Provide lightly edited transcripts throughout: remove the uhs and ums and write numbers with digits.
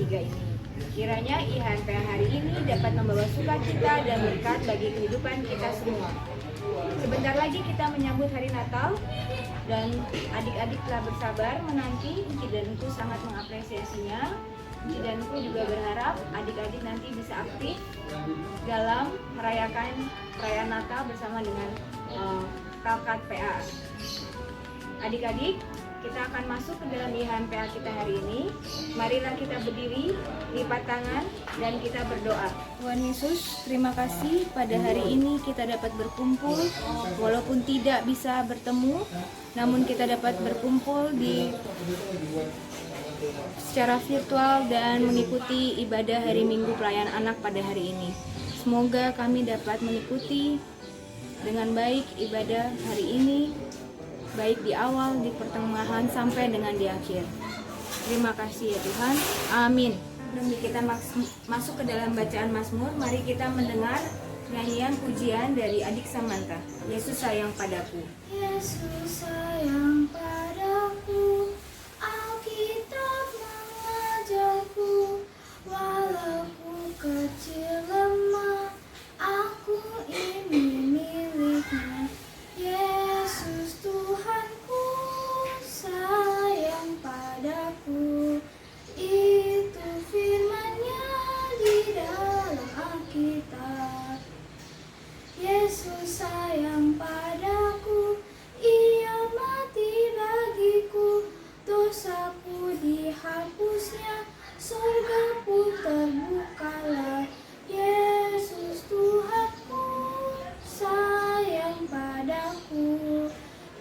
ketiga ini. Kiranya IHMPA hari ini dapat membawa sukacita dan berkat bagi kehidupan kita semua. Sebentar lagi kita menyambut hari Natal dan adik-adik telah bersabar menanti. Cidanku sangat mengapresiasinya. Cidanku juga berharap adik-adik nanti bisa aktif dalam merayakan perayaan Natal bersama dengan Kalkat PA. Adik-adik, kita akan masuk ke dalam IHMPA kita hari ini. Marilah kita berdiri, lipat tangan, dan kita berdoa. Tuhan Yesus, terima kasih pada hari ini kita dapat berkumpul. Walaupun tidak bisa bertemu, namun kita dapat berkumpul secara virtual dan mengikuti ibadah hari Minggu Pelayanan Anak pada hari ini. Semoga kami dapat mengikuti dengan baik ibadah hari ini, baik di awal, di pertengahan, sampai dengan di akhir. Terima kasih ya Tuhan. Amin. Sebelum kita masuk ke dalam bacaan Mazmur, mari kita mendengar nyanyian pujian dari adik Samantha. Yesus sayang padaku. Yesus sayang padaku, Alkitab mengajarku, walau ku kecil lemah, aku ini miliknya. Yesus Tuhanku sayang padaku, itu firman-Nya di dalam Alkitab. Yesus sayang padaku, Ia mati bagiku, dosaku dihapusnya, surgaku terbukalah. Yesus Tuhanku sayang padaku,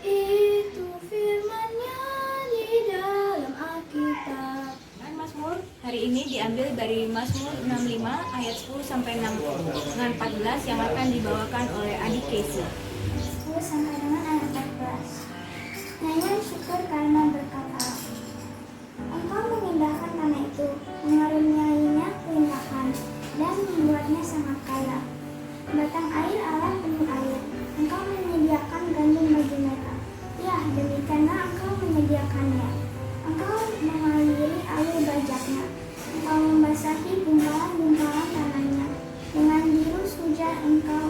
itu firman-Nya di dalam Alkitab. Dan Mazmur hari ini diambil dari Mazmur 65 ayat 10 sampai 60 dengan 14 yang akan dibawakan oleh adik Casey. 10 sampai dengan ayat 14. Nyanyian syukur karena berkat Allah. Engkau mengindahkan tanah itu, mengaruniainya keindahan, dan membuatnya sangat kaya. Batang air Allah penuh air. Engkau menyediakan gandum bagi mereka. Ya, demikianlah engkau menyediakannya. Engkau mengaliri alur bajaknya. Engkau membasahi gumpalan-gumpalan tanahnya. Dengan biru hujan engkau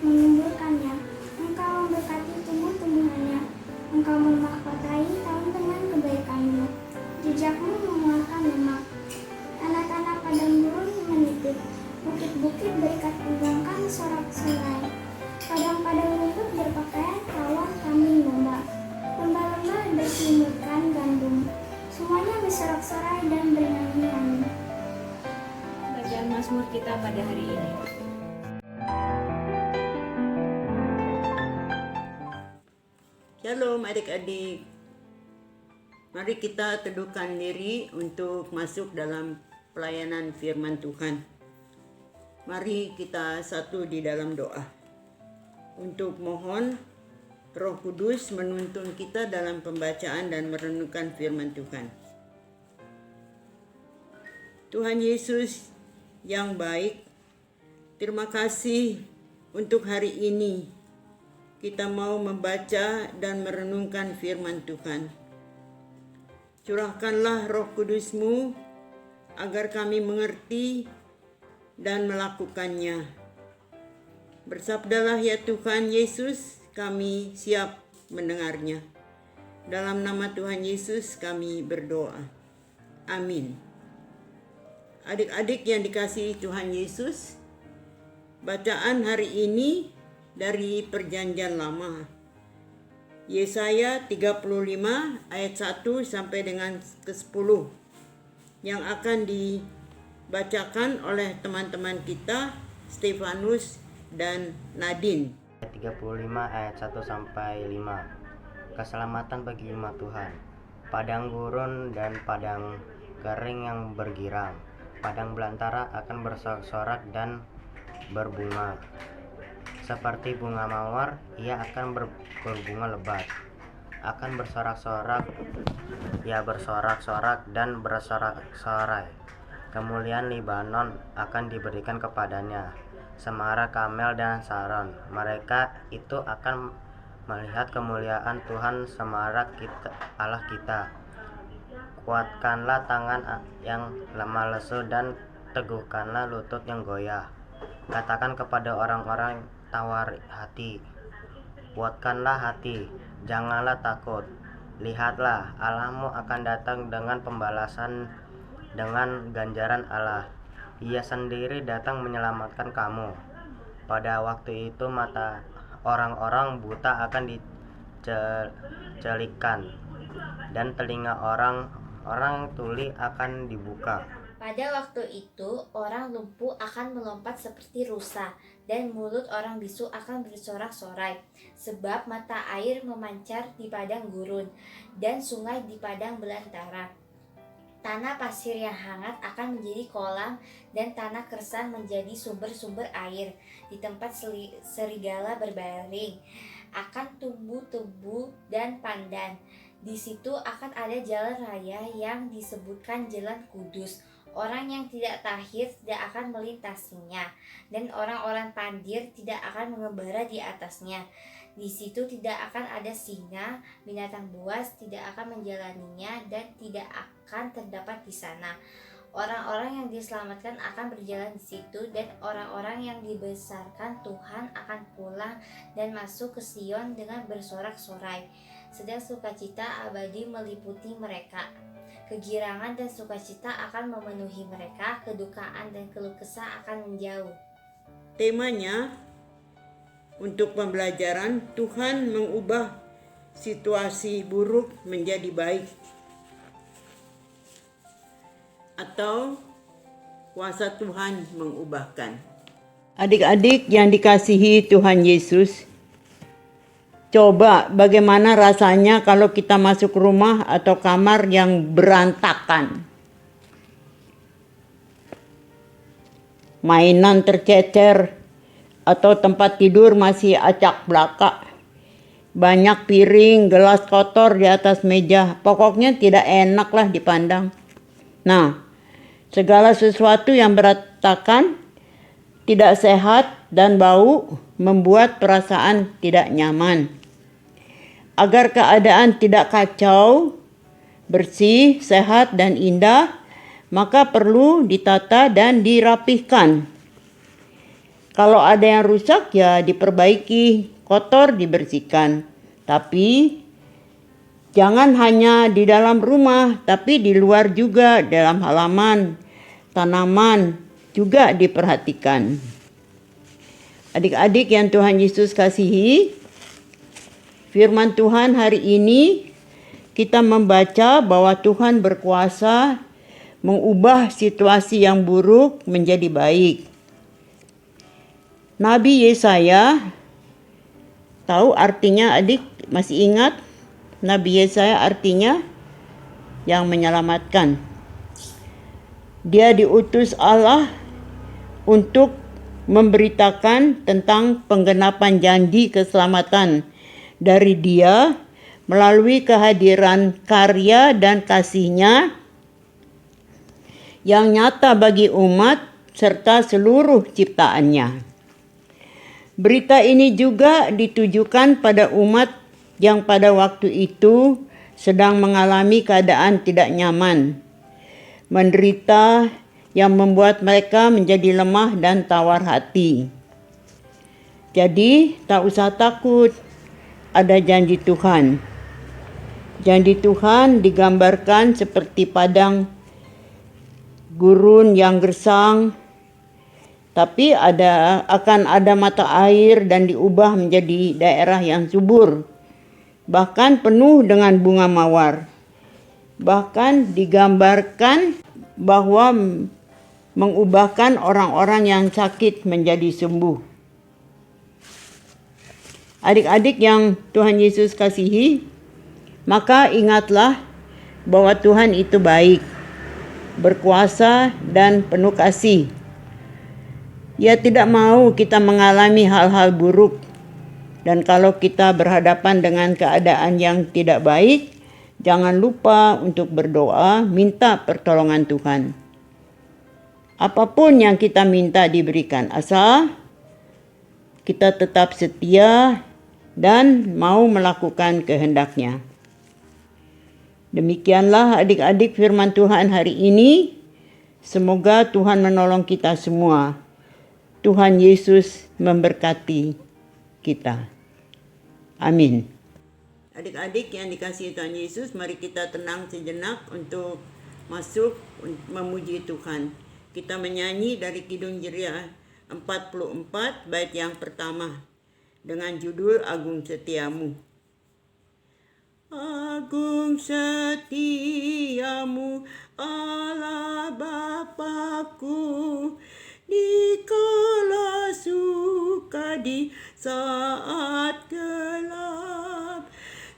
menyemburkannya. Engkau memberkati tumbuh-tumbuhannya. Engkau memahkotai tahun dengan kebaikanmu. Jejakmu mengeluarkan lemak. Tanah-tanah padang gurun menipis. Bukit-bukit berikat tunggangkan sorak-sorai. Padang-padang rumput berpakaian kawan kambing domba. Lembah-lembah berselimutkan gandum. Semuanya bersorak-sorai dan bernyanyi-nyanyi. Bacaan Mazmur kita pada hari ini. Shalom adik-adik. Mari kita teduhkan diri untuk masuk dalam pelayanan firman Tuhan. Mari kita satu di dalam doa untuk mohon Roh Kudus menuntun kita dalam pembacaan dan merenungkan firman Tuhan. Tuhan Yesus yang baik, terima kasih untuk hari ini kita mau membaca dan merenungkan firman Tuhan. Curahkanlah Roh Kudus-Mu agar kami mengerti dan melakukannya. Bersabdalah ya Tuhan Yesus, kami siap mendengarnya. Dalam nama Tuhan Yesus kami berdoa. Amin. Adik-adik yang dikasihi Tuhan Yesus, bacaan hari ini dari Perjanjian Lama. Yesaya 35 ayat 1 sampai dengan ke-10 yang akan dibacakan oleh teman-teman kita Stefanus dan Nadine. 35 ayat 1 sampai 5. Keselamatan bagi umat Tuhan. Padang gurun dan padang kering yang bergirang. Padang belantara akan bersorak-sorak dan berbunga. Seperti bunga mawar, ia akan berbunga lebat. Akan bersorak-sorak, ia bersorak-sorak dan bersorak-sorai. Kemuliaan Libanon akan diberikan kepadanya, Semara, Kamel, dan Saron. Mereka itu akan melihat kemuliaan Tuhan Semara kita, Allah kita. Kuatkanlah tangan yang lemah lesu dan teguhkanlah lutut yang goyah. Katakan kepada orang-orang tawar hati, kuatkanlah hati, janganlah takut. Lihatlah, Allahmu akan datang dengan pembalasan, dengan ganjaran Allah. Ia sendiri datang menyelamatkan kamu. Pada waktu itu mata orang-orang buta akan dicelikan, dan telinga orang tuli akan dibuka. Pada waktu itu, orang lumpuh akan melompat seperti rusa, dan mulut orang bisu akan bersorak-sorai, sebab mata air memancar di padang gurun, dan sungai di padang belantara. Tanah pasir yang hangat akan menjadi kolam, dan tanah kersang menjadi sumber-sumber air. Di tempat serigala berbaring, akan tumbuh tebu dan pandan. Di situ akan ada jalan raya yang disebutkan Jalan Kudus. Orang yang tidak tahir tidak akan melintasinya, dan orang-orang pandir tidak akan mengembara di atasnya. Di situ tidak akan ada singa, binatang buas tidak akan menjalaninya, dan tidak akan terdapat di sana. Orang-orang yang diselamatkan akan berjalan di situ, dan orang-orang yang dibesarkan Tuhan akan pulang dan masuk ke Sion dengan bersorak-sorai. Sedang sukacita abadi meliputi mereka. Kegirangan dan sukacita akan memenuhi mereka, kedukaan dan keluh kesah akan menjauh. Temanya untuk pembelajaran, Tuhan mengubah situasi buruk menjadi baik, atau kuasa Tuhan mengubahkan. Adik-adik yang dikasihi Tuhan Yesus, coba bagaimana rasanya kalau kita masuk rumah atau kamar yang berantakan. Mainan tercecer atau tempat tidur masih acak belaka. Banyak piring, gelas kotor di atas meja. Pokoknya tidak enak lah dipandang. Nah, segala sesuatu yang berantakan, tidak sehat dan bau membuat perasaan tidak nyaman. Agar keadaan tidak kacau, bersih, sehat, dan indah, maka perlu ditata dan dirapihkan. Kalau ada yang rusak ya diperbaiki, kotor dibersihkan. Tapi jangan hanya di dalam rumah, tapi di luar juga, dalam halaman, tanaman juga diperhatikan. Adik-adik yang Tuhan Yesus kasihi, firman Tuhan hari ini kita membaca bahwa Tuhan berkuasa mengubah situasi yang buruk menjadi baik. Nabi Yesaya, tahu artinya adik? Masih ingat? Nabi Yesaya artinya yang menyelamatkan. Dia diutus Allah untuk memberitakan tentang penggenapan janji keselamatan dari Dia melalui kehadiran karya dan kasih-Nya yang nyata bagi umat serta seluruh ciptaannya. Berita ini juga ditujukan pada umat yang pada waktu itu sedang mengalami keadaan tidak nyaman, menderita yang membuat mereka menjadi lemah dan tawar hati. Jadi tak usah takut, ada janji Tuhan. Janji Tuhan digambarkan seperti padang gurun yang gersang, tapi akan ada mata air dan diubah menjadi daerah yang subur, bahkan penuh dengan bunga mawar. Bahkan digambarkan bahwa mengubahkan orang-orang yang sakit menjadi sembuh. Adik-adik yang Tuhan Yesus kasihi, maka ingatlah bahwa Tuhan itu baik, berkuasa dan penuh kasih. Ia tidak mau kita mengalami hal-hal buruk. Dan kalau kita berhadapan dengan keadaan yang tidak baik, jangan lupa untuk berdoa, minta pertolongan Tuhan. Apapun yang kita minta diberikan, asal kita tetap setia dan mau melakukan kehendak-Nya. Demikianlah adik-adik firman Tuhan hari ini. Semoga Tuhan menolong kita semua. Tuhan Yesus memberkati kita. Amin. Adik-adik yang dikasihi Tuhan Yesus, mari kita tenang sejenak untuk masuk memuji Tuhan. Kita menyanyi dari Kidung Jeria 44 bait yang pertama dengan judul Agung Setiamu. Agung setiamu Allah Bapa-Ku, dikala suka di saat gelap.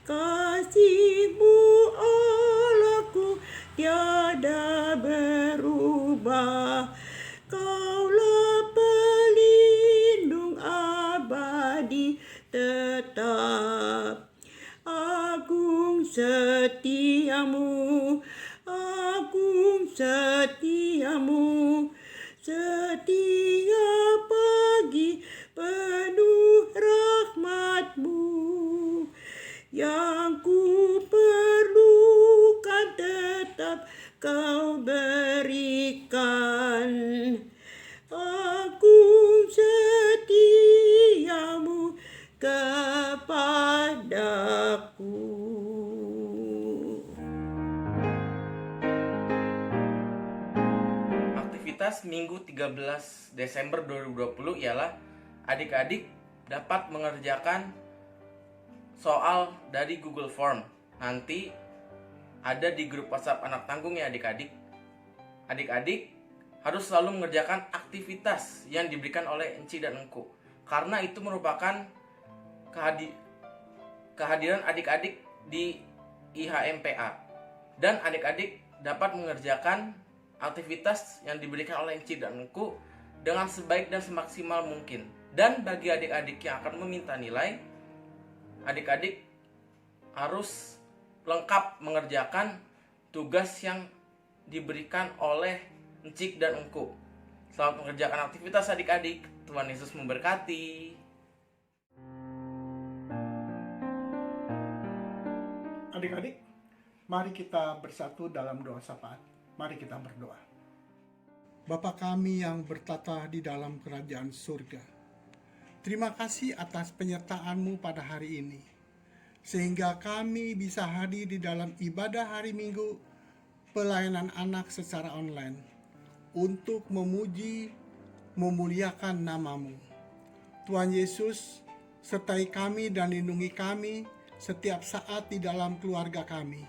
Kasih-Mu Allahku tiada berubah. Kaulah pelindung abadi tetap. Agung setiamu, agung setiamu, setia pagi penuh rahmat-Mu. Yang ku perlukan tetap Kau berikan. Agung setiamu kepadaku. Aktivitas Minggu 13 Desember 2020 ialah adik-adik dapat mengerjakan soal dari Google Form. Nanti ada di grup WhatsApp anak tanggung ya adik-adik. Adik-adik harus selalu mengerjakan aktivitas yang diberikan oleh Enci dan Engku, karena itu merupakan kehadiran adik-adik di IHMPA. Dan adik-adik dapat mengerjakan aktivitas yang diberikan oleh Enci dan Engku dengan sebaik dan semaksimal mungkin. Dan bagi adik-adik yang akan meminta nilai, adik-adik harus lengkap mengerjakan tugas yang diberikan oleh Encik dan Engku. Selamat mengerjakan aktivitas adik-adik. Tuhan Yesus memberkati. Adik-adik, mari kita bersatu dalam doa syafaat. Mari kita berdoa. Bapa kami yang bertata di dalam kerajaan surga, terima kasih atas penyertaan-Mu pada hari ini, sehingga kami bisa hadir di dalam ibadah hari Minggu pelayanan anak secara online untuk memuji, memuliakan nama-Mu. Tuhan Yesus, sertai kami dan lindungi kami setiap saat di dalam keluarga kami,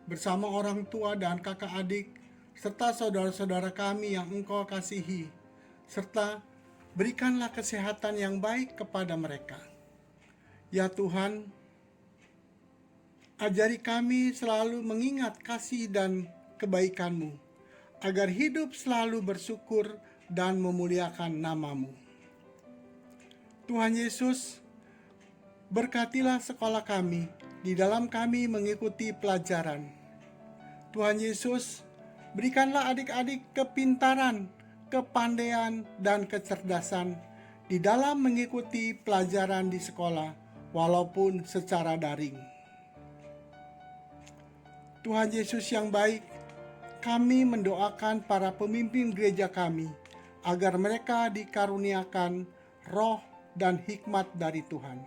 bersama orang tua dan kakak adik, serta saudara-saudara kami yang Engkau kasihi, serta berikanlah kesehatan yang baik kepada mereka. Ya Tuhan, ajari kami selalu mengingat kasih dan kebaikan-Mu, agar hidup selalu bersyukur dan memuliakan nama-Mu. Tuhan Yesus, berkatilah sekolah kami, di dalam kami mengikuti pelajaran. Tuhan Yesus, berikanlah adik-adik kepintaran, kepandaian, dan kecerdasan di dalam mengikuti pelajaran di sekolah, walaupun secara daring. Tuhan Yesus yang baik, kami mendoakan para pemimpin gereja kami, agar mereka dikaruniakan roh dan hikmat dari Tuhan.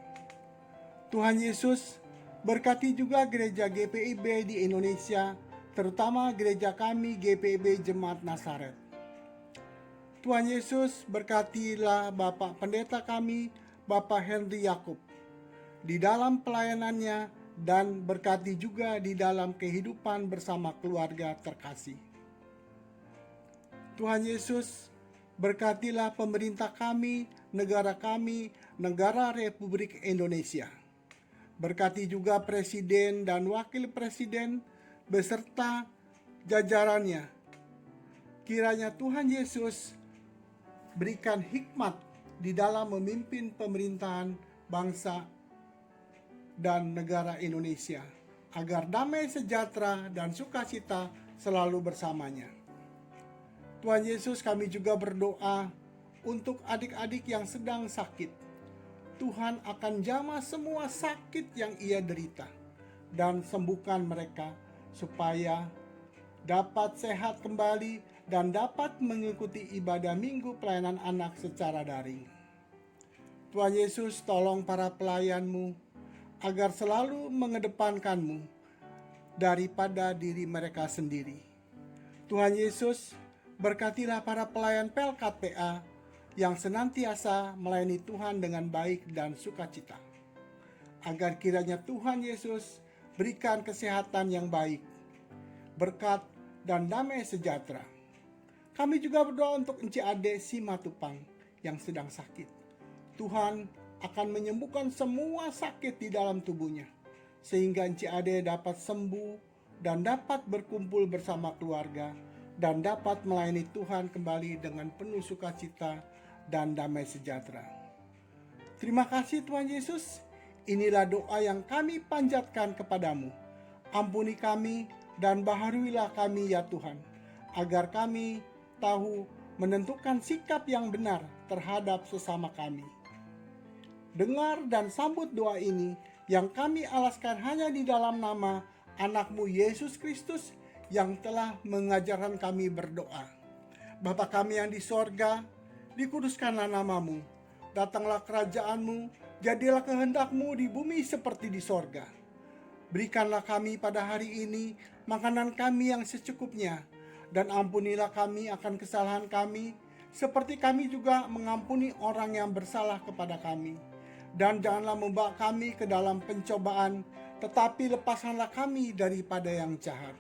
Tuhan Yesus, berkati juga gereja GPIB di Indonesia, terutama gereja kami GPIB Jemaat Nazaret. Tuhan Yesus, berkatilah Bapak Pendeta kami, Bapak Henry Yakub, di dalam pelayanannya, dan berkati juga di dalam kehidupan bersama keluarga terkasih. Tuhan Yesus, berkatilah pemerintah kami, negara Republik Indonesia. Berkati juga Presiden dan Wakil Presiden beserta jajarannya. Kiranya Tuhan Yesus berikan hikmat di dalam memimpin pemerintahan bangsa dan negara Indonesia, agar damai sejahtera dan sukacita selalu bersamanya. Tuhan Yesus, kami juga berdoa untuk adik-adik yang sedang sakit. Tuhan akan jamah semua sakit yang ia derita dan sembuhkan mereka supaya dapat sehat kembali dan dapat mengikuti ibadah minggu pelayanan anak secara daring. Tuhan Yesus, tolong para pelayan-Mu agar selalu mengedepankan-Mu daripada diri mereka sendiri. Tuhan Yesus, berkatilah para pelayan Pelkat PA yang senantiasa melayani Tuhan dengan baik dan sukacita. Agar kiranya Tuhan Yesus berikan kesehatan yang baik, berkat dan damai sejahtera. Kami juga berdoa untuk Enci Ade Simatupang yang sedang sakit. Tuhan akan menyembuhkan semua sakit di dalam tubuhnya, sehingga Enci Ade dapat sembuh dan dapat berkumpul bersama keluarga dan dapat melayani Tuhan kembali dengan penuh sukacita dan damai sejahtera. Terima kasih Tuhan Yesus. Inilah doa yang kami panjatkan kepadamu. Ampuni kami dan baharuilah kami ya Tuhan, agar kami tahu menentukan sikap yang benar terhadap sesama kami. Dengar dan sambut doa ini yang kami alaskan hanya di dalam nama anak-Mu Yesus Kristus yang telah mengajarkan kami berdoa. Bapa kami yang di sorga, dikuduskanlah nama-Mu. Datanglah kerajaan-Mu, jadilah kehendak-Mu di bumi seperti di sorga. Berikanlah kami pada hari ini makanan kami yang secukupnya, dan ampunilah kami akan kesalahan kami, seperti kami juga mengampuni orang yang bersalah kepada kami. Dan janganlah membawa kami ke dalam pencobaan, tetapi lepaskanlah kami daripada yang jahat.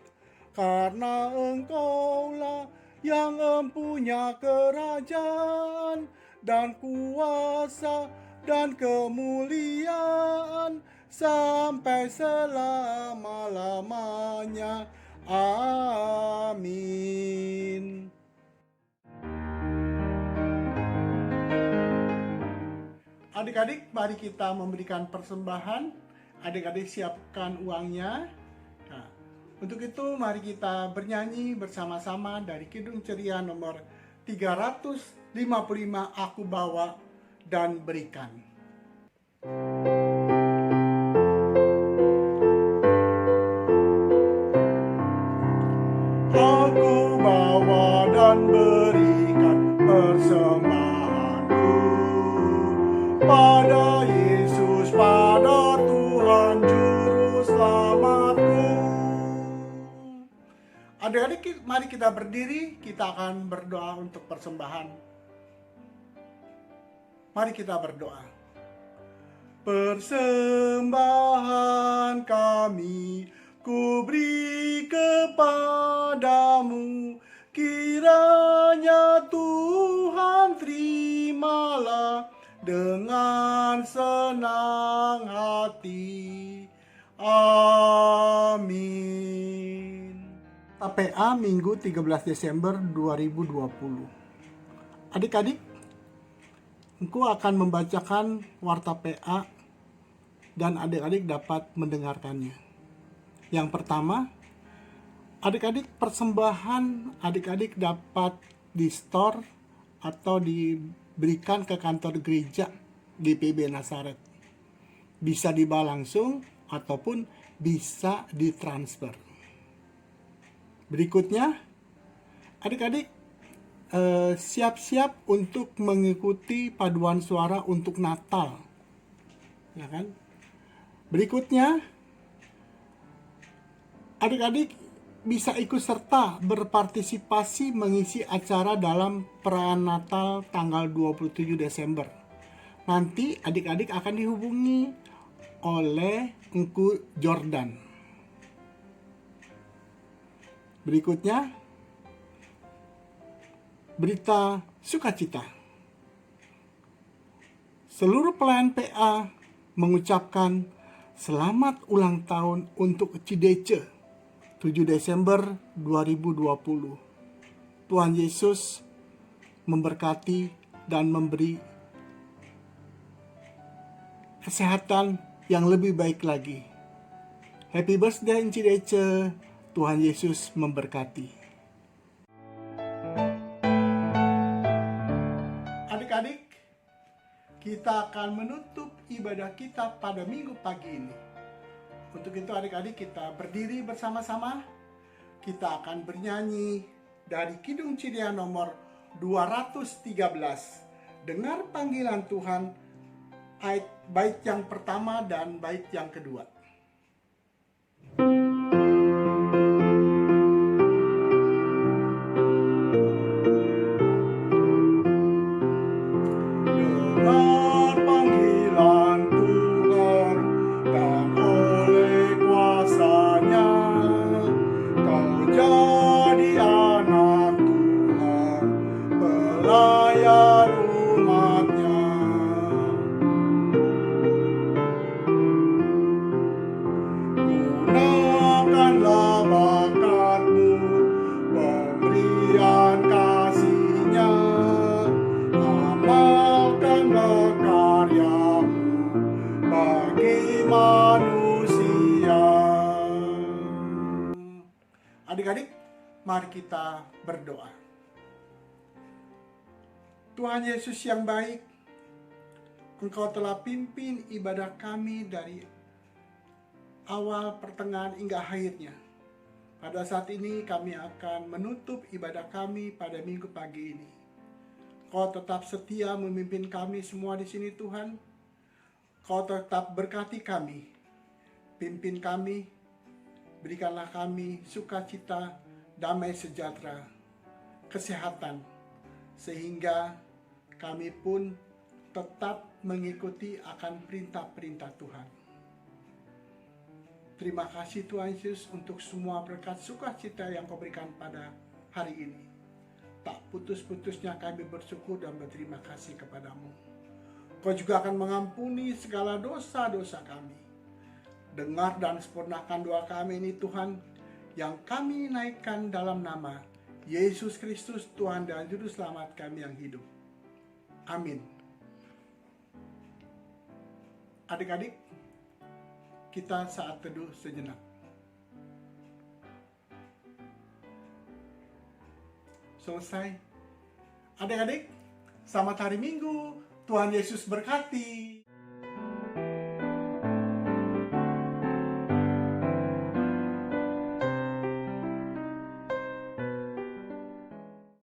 Karena Engkaulah yang empunya kerajaan dan kuasa dan kemuliaan sampai selama-lamanya. Amin. Adik-adik, mari kita memberikan persembahan. Adik-adik siapkan uangnya. Nah, untuk itu mari kita bernyanyi bersama-sama dari Kidung Ceria nomor 355, Aku Bawa dan Berikan. Aku bawa dan berikan persembahanku pada Yesus, pada Tuhan Juru Selamatku. Adik-adik, mari kita berdiri, kita akan berdoa untuk persembahan. Mari kita berdoa. Persembahan kami ku beri kepadamu, kiranya Tuhan terimalah dengan senang hati. Amin. PA Minggu 13 Desember 2020. Adik-adik, engkau akan membacakan warta PA dan adik-adik dapat mendengarkannya. Yang pertama, adik-adik persembahan adik-adik dapat di store atau diberikan ke kantor gereja GPB Nazaret. Bisa dibawa langsung ataupun bisa ditransfer. Berikutnya, adik-adik siap-siap untuk mengikuti paduan suara untuk Natal. Ya kan? Berikutnya, adik-adik bisa ikut serta berpartisipasi mengisi acara dalam perayaan Natal tanggal 27 Desember. Nanti adik-adik akan dihubungi oleh Engku Jordan. Berikutnya, berita sukacita. Seluruh pelayan PA mengucapkan selamat ulang tahun untuk Cidece 7 Desember 2020. Tuhan Yesus memberkati dan memberi kesehatan yang lebih baik lagi. Happy birthday Cidece. Tuhan Yesus memberkati. Adik-adik, kita akan menutup ibadah kita pada minggu pagi ini. Untuk itu adik-adik kita berdiri bersama-sama. Kita akan bernyanyi dari Kidung Cidia nomor 213. Dengar panggilan Tuhan, bait yang pertama dan bait yang kedua. Dengar panggilan Tuhan, dan oleh kuasa-Nya kau jadi anak Tuhan, pelayan umat-Nya. Gunakanlah bakatmu, pemberian kasih-Nya, amalkanlah karyamu bagi manusia. Adik-adik, mari kita berdoa. Tuhan Yesus yang baik, Engkau telah pimpin ibadah kami dari awal, pertengahan, hingga akhirnya. Pada saat ini kami akan menutup ibadah kami pada minggu pagi ini. Kau tetap setia memimpin kami semua di sini Tuhan. Kau tetap berkati kami, pimpin kami, berikanlah kami sukacita, damai sejahtera, kesehatan, sehingga kami pun tetap mengikuti akan perintah-perintah Tuhan. Terima kasih Tuhan Yesus untuk semua berkat sukacita yang Kau berikan pada hari ini. Tak putus-putusnya kami bersyukur dan berterima kasih kepadamu. Kau juga akan mengampuni segala dosa-dosa kami. Dengar dan sempurnakan doa kami ini Tuhan, yang kami naikkan dalam nama Yesus Kristus, Tuhan dan Juru Selamat kami yang hidup. Amin. Adik-adik, kita saat teduh sejenak. Selesai. Adik-adik, selamat hari Minggu. Tuhan Yesus berkati.